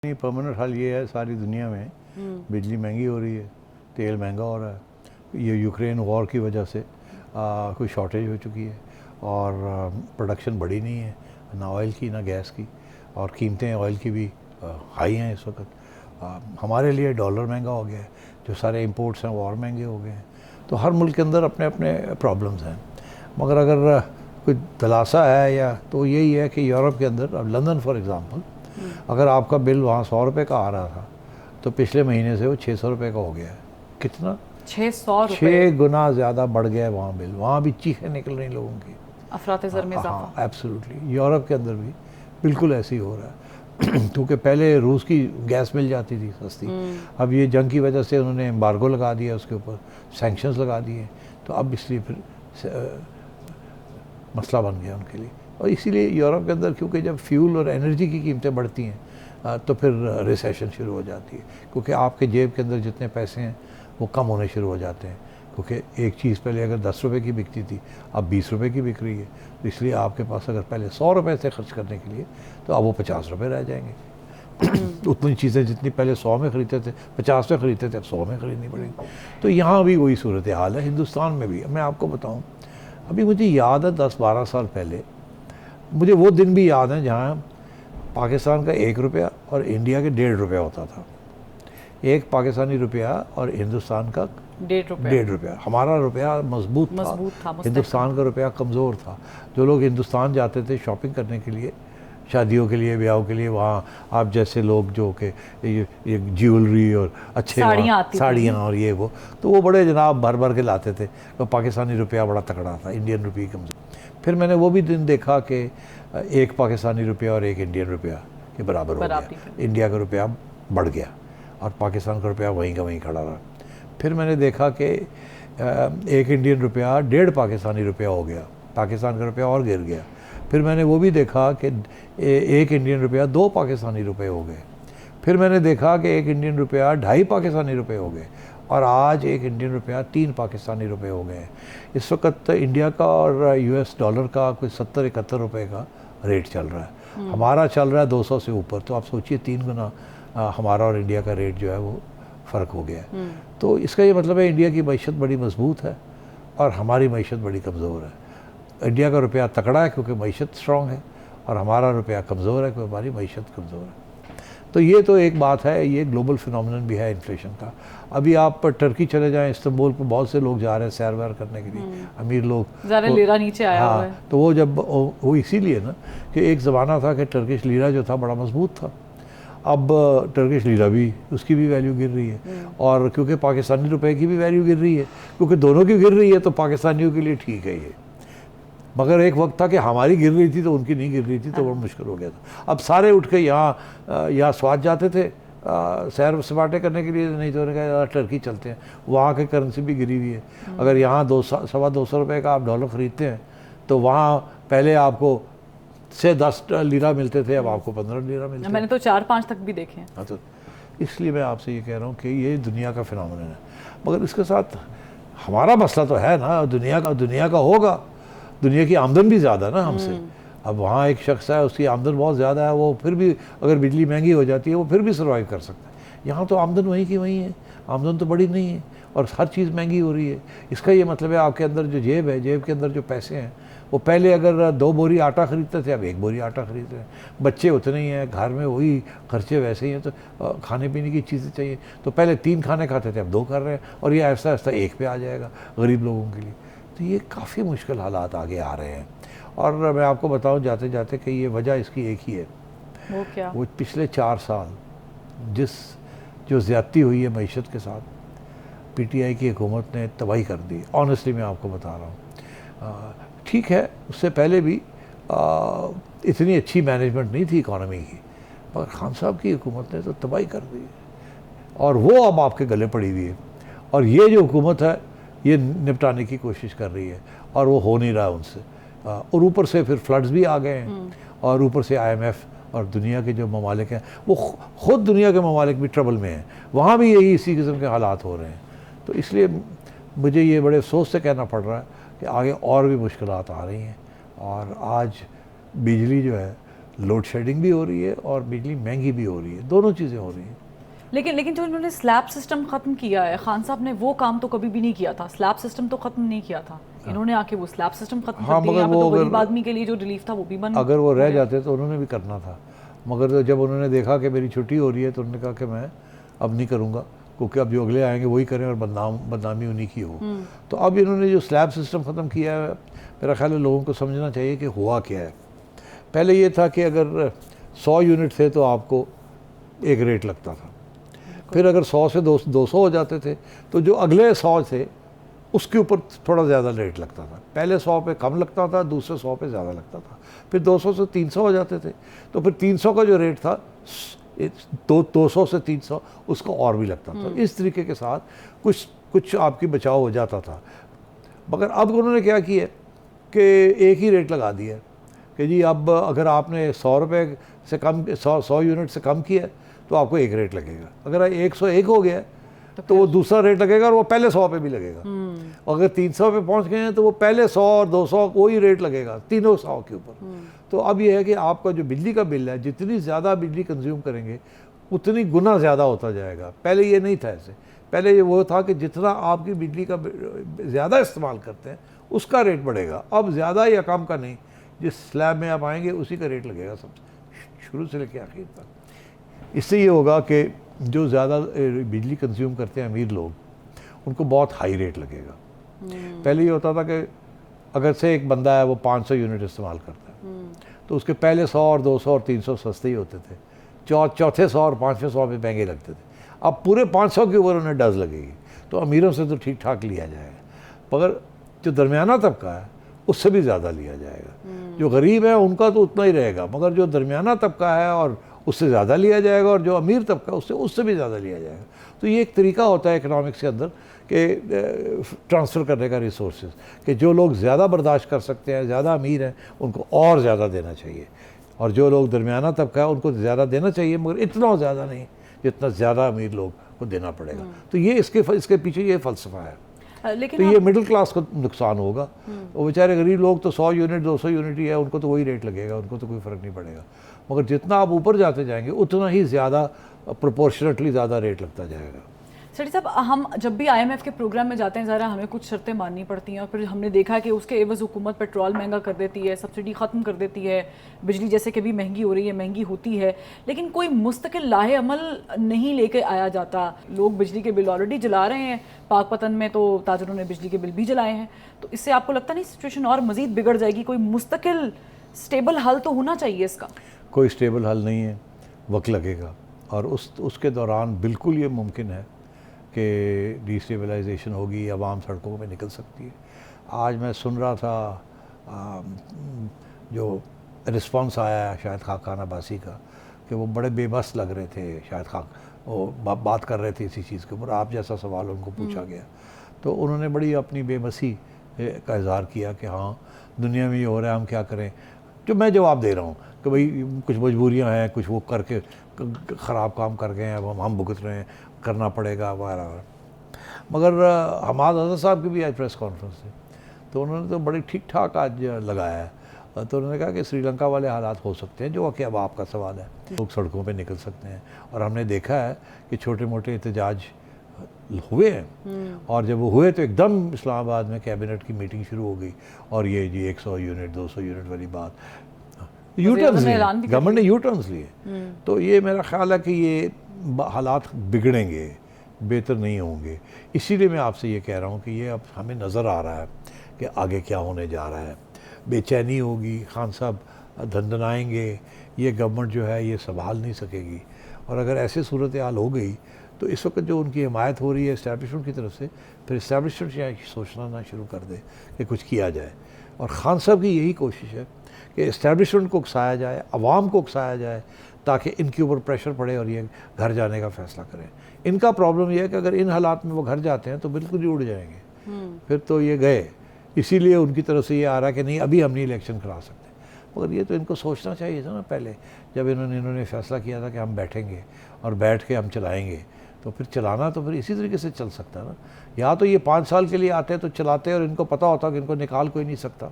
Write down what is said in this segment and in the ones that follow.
نہیں پرماننٹ حل یہ ہے ساری دنیا میں بجلی مہنگی ہو رہی ہے، تیل مہنگا ہو رہا ہے، یہ یوکرین وار کی وجہ سے کوئی شارٹیج ہو چکی ہے اور پروڈکشن بڑی نہیں ہے، نہ آئل کی نہ گیس کی، اور قیمتیں آئل کی بھی ہائی ہیں اس وقت۔ ہمارے لیے ڈالر مہنگا ہو گیا ہے، جو سارے امپورٹس ہیں وہ اور مہنگے ہو گئے ہیں، تو ہر ملک کے اندر اپنے اپنے پرابلمز ہیں۔ مگر اگر کوئی دلاسا ہے یا تو یہی ہے کہ یورپ کے اندر، اب لندن فار ایگزامپل، اگر آپ کا بل وہاں 100 روپے کا آ رہا تھا تو پچھلے مہینے سے وہ 600 روپے کا ہو گیا ہے۔ کتنا؟ 600 روپے، 6 گنا زیادہ بڑھ گیا ہے وہاں بل۔ وہاں بھی چیخیں نکل رہی لوگوں کی، افراط زر میں ہاں اضافہ۔ ایبسولوٹلی۔ یورپ کے اندر بھی بالکل ایسے ہی ہو رہا ہے کیونکہ پہلے روس کی گیس مل جاتی تھی سستی، اب یہ جنگ کی وجہ سے انہوں نے امبارگو لگا دیا، اس کے اوپر سینکشنز لگا دیے، تو اب اس لیے پھر مسئلہ بن گیا ان کے لیے۔ اور اسی لیے یورپ کے اندر کیونکہ جب فیول اور انرجی کی قیمتیں بڑھتی ہیں تو پھر ریسیشن شروع ہو جاتی ہے، کیونکہ آپ کے جیب کے اندر جتنے پیسے ہیں وہ کم ہونے شروع ہو جاتے ہیں، کیونکہ ایک چیز پہلے اگر 10 روپے کی بکتی تھی اب 20 روپے کی بک رہی ہے، تو اس لیے آپ کے پاس اگر پہلے 100 روپے تھے خرچ کرنے کے لیے تو اب وہ 50 روپے رہ جائیں گے۔ اتنی چیزیں جتنی پہلے 100 میں خریدتے تھے 50 میں خریدتے تھے اب 100 میں خریدنی پڑیں گی۔ تو یہاں بھی وہی صورتحال ہے، ہندوستان میں بھی۔ میں آپ کو بتاؤں، ابھی مجھے یاد ہے 10-12 سال پہلے، مجھے وہ دن بھی یاد ہیں جہاں پاکستان کا 1 روپیہ اور انڈیا کے 1.5 روپیہ ہوتا تھا۔ ایک پاکستانی روپیہ اور ہندوستان کا 1.5 روپیہ۔ ہمارا روپیہ مضبوط تھا، ہندوستان کا روپیہ کمزور تھا۔ جو لوگ ہندوستان جاتے تھے شاپنگ کرنے کے لیے، شادیوں کے لیے، بیاہوں کے لیے، وہاں آپ جیسے لوگ جو کہ یہ جیولری اور اچھے ساڑیاں اور یہ وہ، تو وہ بڑے جناب بھر بھر کے لاتے تھے، تو پاکستانی روپیہ بڑا تکڑا تھا، انڈین روپی کمزور۔ پھر میں نے وہ بھی دن دیکھا کہ ایک پاکستانی روپیہ اور ایک انڈین روپیہ کے برابر ہو گیا، انڈیا کا روپیہ بڑھ گیا اور پاکستان کا روپیہ وہیں کا وہیں کھڑا رہا۔ پھر میں نے دیکھا کہ ایک انڈین روپیہ 1.5 پاکستانی روپیہ ہو گیا، پاکستان کا روپیہ اور گر گیا۔ پھر میں نے وہ بھی دیکھا کہ ایک انڈین روپیہ 2 پاکستانی روپے ہو گئے۔ پھر میں نے دیکھا کہ ایک انڈین روپیہ 2.5 پاکستانی روپے ہو گئے، اور آج ایک انڈین روپیہ 3 پاکستانی روپے ہو گئے ہیں۔ اس وقت انڈیا کا اور US ڈالر کا کوئی 70-71 روپے کا ریٹ چل رہا ہے، ہمارا چل رہا ہے 200 سے اوپر، تو آپ سوچئے 3 گنا ہمارا اور انڈیا کا ریٹ جو ہے وہ فرق ہو گیا ہے۔ تو اس کا یہ مطلب ہے انڈیا کی معیشت بڑی مضبوط ہے اور ہماری معیشت بڑی کمزور ہے۔ انڈیا کا روپیہ تکڑا ہے کیونکہ معیشت اسٹرانگ ہے، اور ہمارا روپیہ کمزور ہے کیونکہ ہماری معیشت کمزور ہے۔ تو یہ تو ایک بات ہے، یہ گلوبل فینومینن بھی ہے انفلیشن کا۔ ابھی آپ ٹرکی چلے جائیں، استنبول پر بہت سے لوگ جا رہے ہیں سیر ویر کرنے کے لیے، امیر لوگ، لیرا نیچے آیا ہوا ہے۔ تو وہ جب وہ اسی لیے نا کہ ایک زمانہ تھا کہ ٹرکش لیرا جو تھا بڑا مضبوط تھا، اب ٹرکش لیرا بھی، اس کی بھی ویلیو گر رہی ہے، اور کیونکہ پاکستانی روپے کی بھی ویلیو گر رہی ہے، کیونکہ دونوں کی گر رہی ہے تو پاکستانیوں کے لیے ٹھیک ہے یہ۔ مگر ایک وقت تھا کہ ہماری گر رہی تھی تو ان کی نہیں گر رہی تھی، تو بڑا مشکل ہو گیا تھا۔ اب سارے اٹھ کے یہاں سوات جاتے تھے سیر سپاٹے کرنے کے لیے، نہیں تو انہوں نے کہا ٹرکی چلتے ہیں، وہاں کی کرنسی بھی گری ہوئی ہے۔ اگر یہاں 200 روپے کا آپ ڈالر خریدتے ہیں تو وہاں پہلے آپ کو سے 10 لیرہ ملتے تھے، اب آپ کو 15 لیرہ ملتے ہیں۔ میں نے تو 4-5 تک بھی دیکھے ہیں۔ تو اس لیے میں آپ سے یہ کہہ رہا ہوں کہ یہ دنیا کا فینومینن ہے، مگر اس کے ساتھ ہمارا مسئلہ تو ہے نا، دنیا کا ہوگا۔ دنیا کی آمدن بھی زیادہ ہے نا ہم سے۔ اب وہاں ایک شخص ہے، اس کی آمدن بہت زیادہ ہے، وہ پھر بھی اگر بجلی مہنگی ہو جاتی ہے وہ پھر بھی سروائیو کر سکتا ہے۔ یہاں تو آمدن وہیں کی وہیں ہے، آمدن تو بڑی نہیں ہے اور ہر چیز مہنگی ہو رہی ہے۔ اس کا یہ مطلب ہے آپ کے اندر جو جیب ہے، جیب کے اندر جو پیسے ہیں، وہ پہلے اگر 2 بوری آٹا خریدتے تھے اب 1 بوری آٹا خرید رہے ہیں۔ بچے اتنے ہی ہیں، گھر میں وہی خرچے ویسے ہی ہیں، تو کھانے پینے کی چیزیں چاہیے، تو پہلے 3 کھانے کھاتے تھے اب 2 کر رہے ہیں، اور یہ آہستہ آہستہ 1 پہ آ جائے گا غریب لوگوں کے لیے۔ تو یہ کافی مشکل حالات آگے آ رہے ہیں، اور میں آپ کو بتاؤں جاتے جاتے کہ یہ وجہ اس کی ایک ہی ہے۔ وہ کیا؟ وہ پچھلے 4 سال جو زیادتی ہوئی ہے معیشت کے ساتھ، پی ٹی آئی کی حکومت نے تباہی کر دی۔ آنیسٹلی میں آپ کو بتا رہا ہوں، ٹھیک ہے اس سے پہلے بھی اتنی اچھی مینجمنٹ نہیں تھی اکانومی کی، مگر خان صاحب کی حکومت نے تو تباہی کر دی، اور وہ اب آپ کے گلے پڑی ہوئی ہے، اور یہ جو حکومت ہے یہ نپٹانے کی کوشش کر رہی ہے، اور وہ ہو نہیں رہا ان سے، اور اوپر سے پھر فلڈز بھی آ گئے ہیں، اور اوپر سے IMF اور دنیا کے جو ممالک ہیں، وہ خود دنیا کے ممالک بھی ٹربل میں ہیں، وہاں بھی یہی اسی قسم کے حالات ہو رہے ہیں۔ تو اس لیے مجھے یہ بڑے افسوس سے کہنا پڑ رہا ہے کہ آگے اور بھی مشکلات آ رہی ہیں، اور آج بجلی جو ہے لوڈ شیڈنگ بھی ہو رہی ہے اور بجلی مہنگی بھی ہو رہی ہے، دونوں چیزیں ہو رہی ہیں۔ لیکن جو انہوں نے سلیب سسٹم ختم کیا ہے، خان صاحب نے وہ کام تو کبھی بھی نہیں کیا تھا، سلیب سسٹم تو ختم نہیں کیا تھا، انہوں نے آ کے وہ سلیب سسٹم ختم کر دیا، یہاں پہ تو غریب آدمی کے لیے جو ریلیف تھا وہ بھی بند۔ اگر وہ رہ جاتے تو انہوں نے بھی کرنا تھا، مگر جب انہوں نے دیکھا کہ میری چھٹی ہو رہی ہے تو انہوں نے کہا کہ میں اب نہیں کروں گا، کیونکہ اب جو اگلے آئیں گے وہی کریں اور بدنامی انہی کی ہو۔ تو اب انہوں نے جو سلیب سسٹم ختم کیا ہے، میرا خیال ہے لوگوں کو سمجھنا چاہیے کہ ہوا کیا ہے۔ پہلے یہ تھا کہ اگر 100 یونٹ تھے تو آپ کو ایک ریٹ لگتا تھا، پھر اگر 100 سے 200 ہو جاتے تھے تو جو اگلے 100 تھے اس کے اوپر تھوڑا زیادہ ریٹ لگتا تھا، پہلے 100 پہ کم لگتا تھا، دوسرے 100 پہ زیادہ لگتا تھا، پھر 200 سے 300 ہو جاتے تھے تو پھر 300 کا جو ریٹ تھا 200 سے 300 اس کا اور بھی لگتا تھا۔ اس طریقے کے ساتھ کچھ آپ کی بچاؤ ہو جاتا تھا، مگر اب انہوں نے کیا کیا کہ ایک ہی ریٹ لگا دیا کہ جی اب اگر آپ نے 100 روپے سے کم 100 یونٹ سے کم کیا تو آپ کو ایک ریٹ لگے گا، اگر 101 ہو گیا تو وہ دوسرا ریٹ لگے گا اور وہ پہلے 100 پہ بھی لگے گا، اور اگر 300 پہ پہنچ گئے ہیں تو وہ پہلے 100 اور 200 وہی ریٹ لگے گا، تینوں 100 کے اوپر۔ تو اب یہ ہے کہ آپ کا جو بجلی کا بل ہے، جتنی زیادہ بجلی کنزیوم کریں گے اتنی گنا زیادہ ہوتا جائے گا۔ پہلے یہ نہیں تھا ایسے، پہلے یہ وہ تھا کہ جتنا آپ کی بجلی کا زیادہ استعمال کرتے ہیں اس کا ریٹ بڑھے گا، اب زیادہ یا کم کا نہیں، جس سلیب میں آپ آئیں گے اسی کا ریٹ لگے گا سب شروع سے لے کے آخر تک۔ اس سے یہ ہوگا کہ جو زیادہ بجلی کنزیوم کرتے ہیں امیر لوگ ان کو بہت ہائی ریٹ لگے گا۔ پہلے یہ ہوتا تھا کہ اگر سے ایک بندہ ہے وہ 500 یونٹ استعمال کرتا ہے تو اس کے پہلے 100 اور 200 اور 300 سستے ہی ہوتے تھے، چوتھے 100 اور 5ویں 100 پہ مہنگے لگتے تھے۔ اب پورے 500 کے اوپر انہیں ڈز لگے گی تو امیروں سے تو ٹھیک ٹھاک لیا جائے گا، مگر جو درمیانہ طبقہ ہے اس سے بھی زیادہ لیا جائے گا۔ جو غریب ہے ان کا تو اتنا ہی رہے گا، مگر جو درمیانہ طبقہ ہے اور اس سے زیادہ لیا جائے گا، اور جو امیر طبقہ اس سے بھی زیادہ لیا جائے گا۔ تو یہ ایک طریقہ ہوتا ہے اکنامکس کے اندر کہ ٹرانسفر کرنے کا ریسورسز، کہ جو لوگ زیادہ برداشت کر سکتے ہیں، زیادہ امیر ہیں، ان کو اور زیادہ دینا چاہیے، اور جو لوگ درمیانہ طبقہ ہے ان کو زیادہ دینا چاہیے مگر اتنا زیادہ نہیں جتنا زیادہ امیر لوگ کو دینا پڑے گا۔ تو یہ اس کے پیچھے یہ فلسفہ ہے۔ تو یہ مڈل کلاس کو نقصان ہوگا، وہ بیچارے غریب لوگ تو 100 یونٹ 200 یونٹ ہی ہے، ان کو تو وہی ریٹ لگے گا، ان کو تو کوئی فرق نہیں پڑے گا، مگر جتنا آپ اوپر جاتے جائیں گے اتنا ہی زیادہ پروپورشنٹلی زیادہ ریٹ لگتا جائے گا۔ سیٹھی صاحب، ہم جب بھی IMF کے پروگرام میں جاتے ہیں ذرا ہمیں کچھ شرطیں ماننی پڑتی ہیں، اور پھر ہم نے دیکھا کہ اس کے عوض حکومت پیٹرول مہنگا کر دیتی ہے، سبسڈی ختم کر دیتی ہے، بجلی جیسے کہ بھی مہنگی ہو رہی ہے، مہنگی ہوتی ہے، لیکن کوئی مستقل لاہے عمل نہیں لے کے آیا جاتا۔ لوگ بجلی کے بل آلریڈی جلا رہے ہیں، پاک پتن میں تو تاجروں نے بجلی کے بل بھی جلائے ہیں، تو اس سے آپ کو لگتا نہیں سچویشن اور مزید بگڑ جائے گی؟ کوئی مستقل سٹیبل حل تو ہونا چاہیے اس کا۔ کوئی سٹیبل حل نہیں ہے، وقت لگے گا، اور اس کے دوران بالکل یہ ممکن ہے کہ ڈی اسٹیبلائزیشن ہوگی، عوام سڑکوں پہ نکل سکتی ہے۔ آج میں سن رہا تھا جو رسپانس آیا ہے شاہد خاقان عباسی کا، کہ وہ بڑے بے بس لگ رہے تھے، شاہد وہ بات کر رہے تھے اسی چیز کے اوپر، آپ جیسا سوال ان کو پوچھا گیا تو انہوں نے بڑی اپنی بے بسی کا اظہار کیا کہ ہاں دنیا میں یہ ہو رہا ہے، ہم کیا کریں۔ جو میں جواب دے رہا ہوں کہ بھئی کچھ مجبوریاں ہیں، کچھ وہ کر کے خراب کام کر گئے ہیں، اب ہم بھگت رہے ہیں، کرنا پڑے گا وغیرہ۔ مگر حماد حضرت صاحب کی بھی آج پریس کانفرنس تھی تو انہوں نے تو بڑی ٹھیک ٹھاک آج لگایا ہے، تو انہوں نے کہا کہ سری لنکا والے حالات ہو سکتے ہیں جو کہ اب آپ کا سوال ہے، لوگ سڑکوں پہ نکل سکتے ہیں، اور ہم نے دیکھا ہے کہ چھوٹے موٹے احتجاج ہوئے ہیں، اور جب وہ ہوئے تو ایک دم اسلام آباد میں کیبنٹ کی میٹنگ شروع ہو گئی، اور یہ جی 100 یونٹ 200 یونٹ والی بات، یو ٹرنز لیے گورنمنٹ نے، یو ٹرنز لیے۔ تو یہ میرا خیال ہے کہ یہ حالات بگڑیں گے، بہتر نہیں ہوں گے۔ اسی لیے میں آپ سے یہ کہہ رہا ہوں کہ یہ اب ہمیں نظر آ رہا ہے کہ آگے کیا ہونے جا رہا ہے، بے چینی ہوگی، خان صاحب دھندنائیں گے، یہ گورنمنٹ جو ہے یہ سنبھال نہیں سکے گی، اور اگر ایسی صورتحال ہو گئی تو اس وقت جو ان کی حمایت ہو رہی ہے اسٹیبلشمنٹ کی طرف سے، پھر اسٹیبلشمنٹ یہ سوچنا نہ شروع کر دے کہ کچھ کیا جائے، اور خان صاحب کی یہی کوشش ہے کہ اسٹیبلشمنٹ کو اکسایا جائے، عوام کو اکسایا جائے، تاکہ ان کے اوپر پریشر پڑے اور یہ گھر جانے کا فیصلہ کریں۔ ان کا پرابلم یہ ہے کہ اگر ان حالات میں وہ گھر جاتے ہیں تو بالکل ہی اڑ جائیں گے، پھر تو یہ گئے۔ اسی لیے ان کی طرف سے یہ آ رہا ہے کہ نہیں ابھی ہم نہیں الیکشن کرا سکتے، مگر یہ تو ان کو سوچنا چاہیے تھا نا پہلے، جب انہوں نے فیصلہ کیا تھا کہ ہم بیٹھیں گے اور بیٹھ کے ہم چلائیں گے، تو پھر چلانا تو پھر اسی طریقے سے چل سکتا ہے نا۔ یا تو یہ 5 سال کے لیے آتے تو چلاتے اور ان کو پتہ ہوتا کہ ان کو نکال کوئی نہیں سکتا،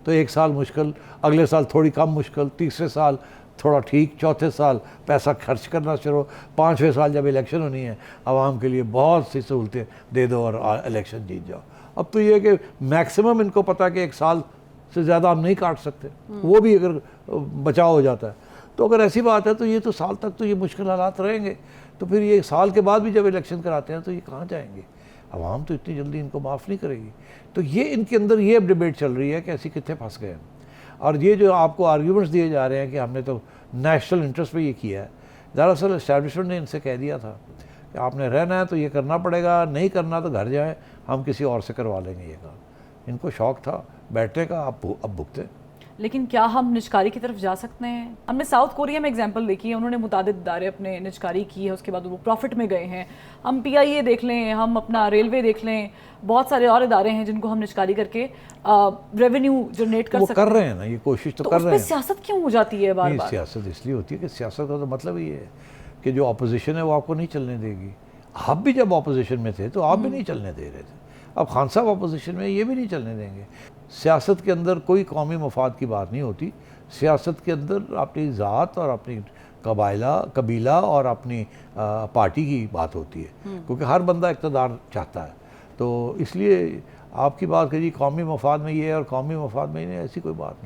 تو ایک سال مشکل، اگلے سال تھوڑی کم مشکل، تیسرے سال تھوڑا ٹھیک، چوتھے سال پیسہ خرچ کرنا شروع، پانچویں سال جب الیکشن ہونی ہے عوام کے لیے بہت سی سہولتیں دے دو اور الیکشن جیت جاؤ. اب تو یہ کہ میکسیمم ان کو پتہ کہ ایک سال سے زیادہ ہم نہیں کاٹ سکتے، وہ بھی اگر بچاؤ ہو جاتا ہے. تو اگر ایسی بات ہے تو یہ تو سال تک تو یہ مشکل حالات رہیں گے. تو پھر یہ سال کے بعد بھی جب الیکشن کراتے ہیں تو یہ کہاں جائیں گے؟ عوام تو اتنی جلدی ان کو معاف نہیں کرے گی. تو یہ ان کے اندر یہ ڈیبیٹ چل رہی ہے کہ ایسی کتنے پھنس گئے ہیں. اور یہ جو آپ کو آرگیومنٹس دیے جا رہے ہیں کہ ہم نے تو نیشنل انٹرسٹ پہ یہ کیا ہے، دراصل اسٹیبلشمنٹ نے ان سے کہہ دیا تھا کہ آپ نے رہنا ہے تو یہ کرنا پڑے گا، نہیں کرنا تو گھر جائیں، ہم کسی اور سے کروا لیں گے یہ کام. ان کو شوق تھا بیٹھنے کا، اب بھگتے. لیکن کیا ہم نجکاری کی طرف جا سکتے ہیں؟ ہم نے ساؤتھ کوریا میں ایگزامپل دیکھی ہے، انہوں نے متعدد ادارے اپنے نجکاری کی ہے، اس کے بعد وہ پروفٹ میں گئے ہیں. ہم پی آئی اے دیکھ لیں، ہم اپنا ریلوے دیکھ لیں، بہت سارے اور ادارے ہیں جن کو ہم نجکاری کر کے ریونیو جنریٹ کر وہ سکتے ہیں. کر رہے ہیں نا، یہ کوشش تو کر اس رہے پہ ہیں. سیاست کیوں ہو جاتی ہے بار نہیں، بار؟ سیاست اس لیے ہوتی ہے کہ سیاست کا تو مطلب یہ ہے کہ جو اپوزیشن ہے وہ آپ کو نہیں چلنے دے گی. آپ بھی جب اپوزیشن میں تھے تو آپ بھی نہیں چلنے دے رہے تھے. اب خان صاحب اپوزیشن میں، یہ بھی نہیں چلنے دیں گے. سیاست کے اندر کوئی قومی مفاد کی بات نہیں ہوتی. سیاست کے اندر اپنی ذات اور اپنی قبیلہ اور اپنی پارٹی کی بات ہوتی ہے، کیونکہ ہر بندہ اقتدار چاہتا ہے. تو اس لیے آپ کی بات کریے قومی مفاد میں یہ ہے اور قومی مفاد میں نہیں، ایسی کوئی بات نہیں.